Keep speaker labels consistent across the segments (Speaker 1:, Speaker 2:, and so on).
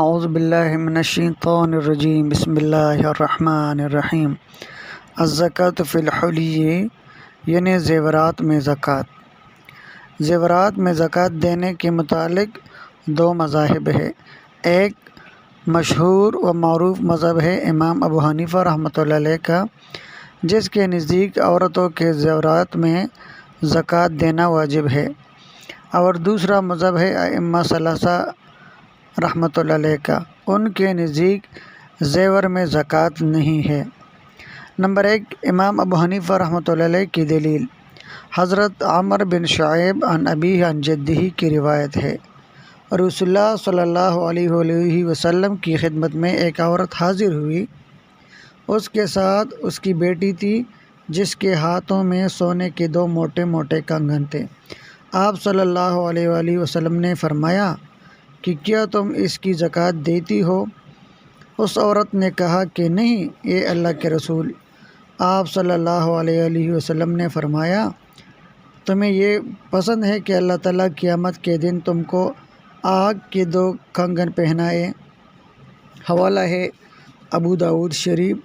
Speaker 1: اعوذ باللہ من الشیطان الرجیم بسم اللہ الرحمن الرحیم۔ الزکوٰۃ فی الحلی یعنی زیورات میں زکوٰۃ۔ زیورات میں زکوٰۃ دینے کے متعلق دو مذاہب ہے۔ ایک مشہور و معروف مذہب ہے امام ابو حنیفہ رحمۃ اللہ علیہ کا، جس کے نزدیک عورتوں کے زیورات میں زکوٰۃ دینا واجب ہے، اور دوسرا مذہب ہے ائمہ ثلاثہ رحمۃ اللہ علیہ کا، ان کے نزدیک زیور میں زکوٰۃ نہیں ہے۔ نمبر ایک، امام ابو حنیفہ رحمۃ اللہ علیہ کی دلیل حضرت عمر بن شعیب عن ابیہ عن جدہ کی روایت ہے۔ رسول اللہ صلی اللہ علیہ وآلہ وسلم کی خدمت میں ایک عورت حاضر ہوئی، اس کے ساتھ اس کی بیٹی تھی جس کے ہاتھوں میں سونے کے دو موٹے موٹے کنگن تھے۔ آپ صلی اللہ علیہ وآلہ وسلم نے فرمایا کہ کیا تم اس کی زکوٰۃ دیتی ہو؟ اس عورت نے کہا کہ نہیں اے اللہ کے رسول۔ آپ صلی اللہ علیہ وآلہ وسلم نے فرمایا، تمہیں یہ پسند ہے کہ اللہ تعالیٰ قیامت کے دن تم کو آگ کے دو کنگن پہنائے؟ حوالہ ہے ابو داؤد شریف،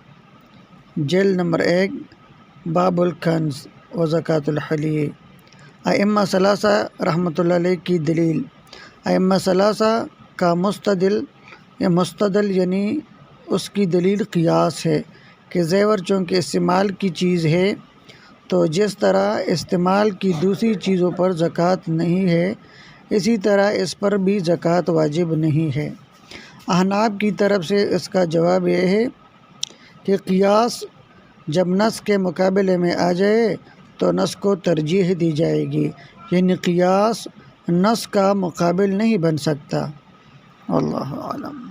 Speaker 1: جلد نمبر 1، باب الکنز و زکوٰۃ الحلی۔ ائمہ ثلاثہ رحمۃ اللہ علیہ کی دلیل۔ ائمہ ثلاثہ کا مستدل یعنی اس کی دلیل قیاس ہے کہ زیور چونکہ استعمال کی چیز ہے، تو جس طرح استعمال کی دوسری چیزوں پر زکوٰۃ نہیں ہے، اسی طرح اس پر بھی زکوٰۃ واجب نہیں ہے۔ احناف کی طرف سے اس کا جواب یہ ہے کہ قیاس جب نص کے مقابلے میں آ جائے تو نص کو ترجیح دی جائے گی، یعنی قیاس نص کا مقابل نہیں بن سکتا۔ واللہ اعلم۔